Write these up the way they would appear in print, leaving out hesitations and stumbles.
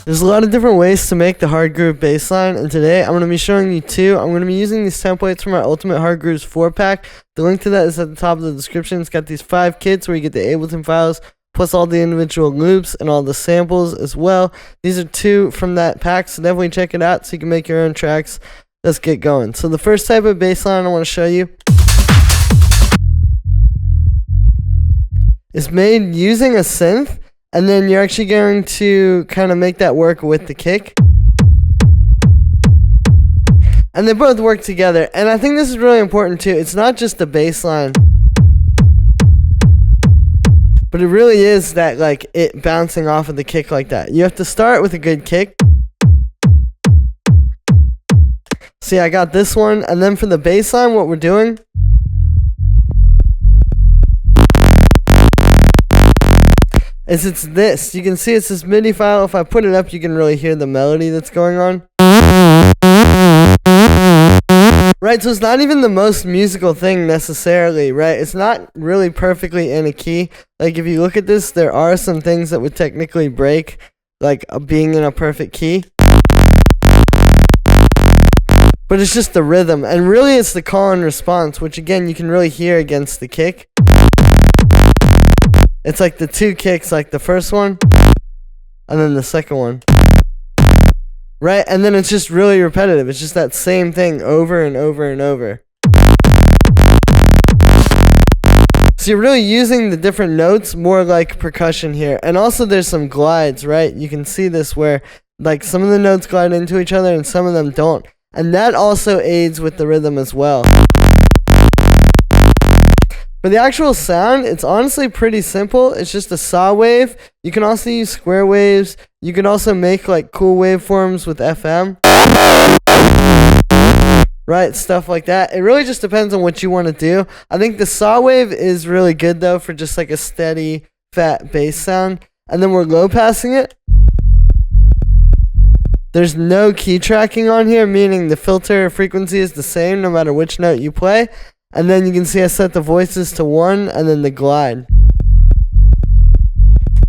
There's a lot of different ways to make the Hardgroove bass line, and today I'm going to be showing you two. I'm going to be using these templates from our Ultimate Hardgrooves 4-pack. The link to that is at the top of the description. It's got these 5 kits where you get the Ableton files, plus all the individual loops and all the samples as well. These are 2 from that pack, so definitely check it out so you can make your own tracks. Let's get going. So the first type of bass line I want to show you is made using a synth. And then you're actually going to kind of make that work with the kick. And they both work together. And I think this is really important too. It's not just the bass line, but it really is that like it bouncing off of the kick like that. You have to start with a good kick. See, I got this one. And then for the bass line, what we're doing is it's this. You can see it's this MIDI file. If I put it up, you can really hear the melody that's going on. Right, so it's not even the most musical thing necessarily, right? It's not really perfectly in a key. Like if you look at this, there are some things that would technically break, like being in a perfect key. But it's just the rhythm, and really it's the call and response, which again, you can really hear against the kick. It's like the 2 kicks, like the first one, and then the second one. Right? And then it's just really repetitive. It's just that same thing over and over and over. So you're really using the different notes more like percussion here. And also there's some glides, right? You can see this where like some of the notes glide into each other and some of them don't. And that also aids with the rhythm as well. For the actual sound, it's honestly pretty simple. It's just a saw wave. You can also use square waves. You can also make like cool waveforms with FM. Right, stuff like that. It really just depends on what you want to do. I think the saw wave is really good though for just like a steady, fat bass sound. And then we're low passing it. There's no key tracking on here, meaning the filter frequency is the same no matter which note you play. And then you can see I set the voices to 1 and then the glide.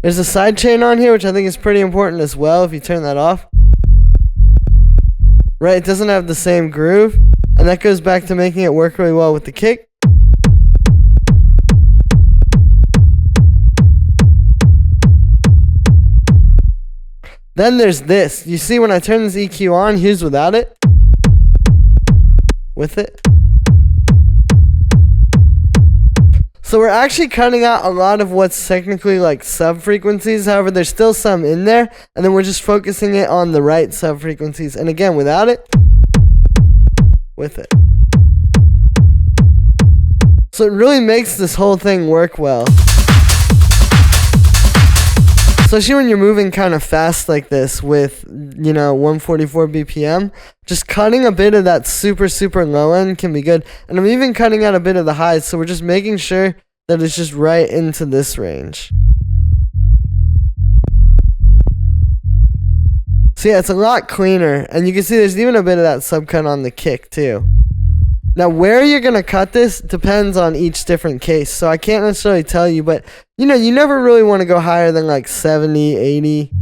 There's a sidechain on here, which I think is pretty important as well if you turn that off. Right, it doesn't have the same groove. And that goes back to making it work really well with the kick. Then there's this. You see when I turn this EQ on, here's without it. With it. So we're actually cutting out a lot of what's technically like sub-frequencies. However, there's still some in there. And then we're just focusing it on the right sub-frequencies. And again, without it, with it. So it really makes this whole thing work well. Especially when you're moving kind of fast like this with, 144 BPM. Just cutting a bit of that super, super low end can be good. And I'm even cutting out a bit of the highs. So we're just making sure that it's just right into this range. So yeah, it's a lot cleaner. And you can see there's even a bit of that subcut on the kick too. Now, where you're going to cut this depends on each different case. So I can't necessarily tell you, but, you never really want to go higher than like 70, 80.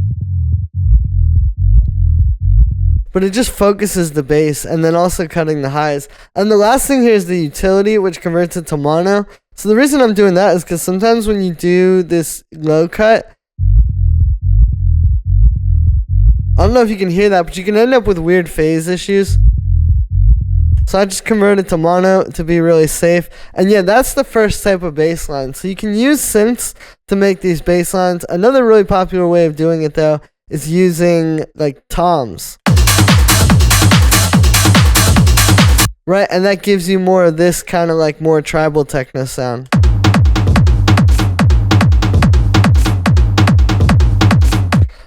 But it just focuses the bass and then also cutting the highs. And the last thing here is the utility, which converts it to mono. So the reason I'm doing that is because sometimes when you do this low cut, I don't know if you can hear that, but you can end up with weird phase issues. So I just converted to mono to be really safe. And yeah, that's the first type of bass line. So you can use synths to make these bass lines. Another really popular way of doing it though is using like toms. Right, and that gives you more of this kind of like more tribal techno sound.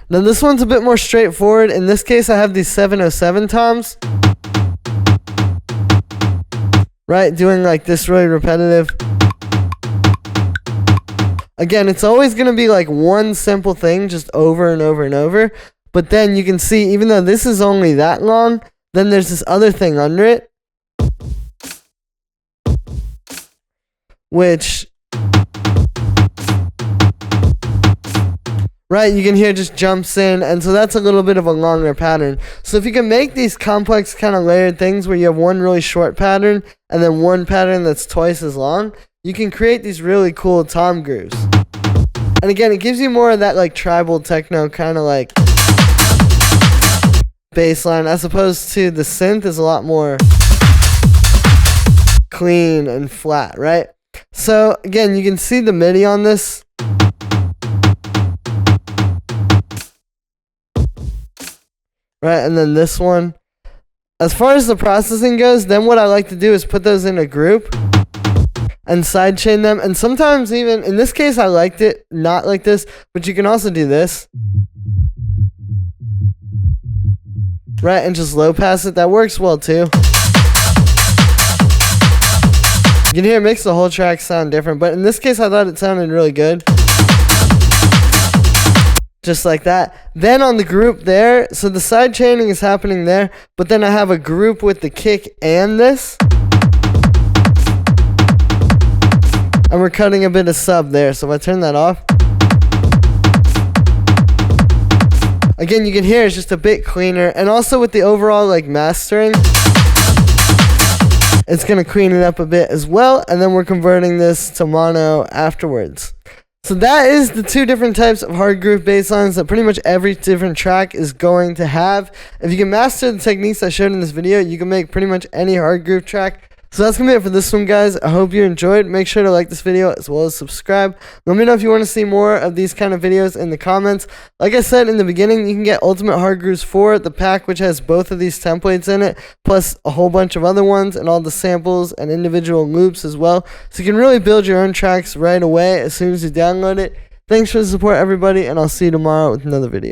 Now this one's a bit more straightforward. In this case, I have these 707 toms. Right, doing like this really repetitive. Again, it's always going to be like one simple thing just over and over and over. But then you can see, even though this is only that long, then there's this other thing under it. Which right? You can hear it just jumps in, and so that's a little bit of a longer pattern. So if you can make these complex kind of layered things where you have one really short pattern and then one pattern that's twice as long, you can create these really cool tom grooves. And again, it gives you more of that like tribal techno kind of like bass line, as opposed to the synth is a lot more clean and flat, right? So again, you can see the MIDI on this. Right, and then this one. As far as the processing goes, then what I like to do is put those in a group and sidechain them. And sometimes even, in this case I liked it not like this, but you can also do this. Right, and just low pass it. That works well too. You can hear it makes the whole track sound different, but in this case I thought it sounded really good. Just like that. Then on the group there, so the side chaining is happening there, but then I have a group with the kick and this. And we're cutting a bit of sub there, so if I turn that off. Again, you can hear it's just a bit cleaner, and also with the overall like mastering, it's gonna clean it up a bit as well, and then we're converting this to mono afterwards. So that is the two different types of hard groove bass lines that pretty much every different track is going to have. If you can master the techniques I showed in this video, you can make pretty much any hard groove track. So that's going to be it for this one, guys. I hope you enjoyed. Make sure to like this video as well as subscribe. Let me know if you want to see more of these kind of videos in the comments. Like I said in the beginning, you can get Ultimate Hardgrooves 4, the pack which has both of these templates in it, plus a whole bunch of other ones and all the samples and individual loops as well. So you can really build your own tracks right away as soon as you download it. Thanks for the support, everybody, and I'll see you tomorrow with another video.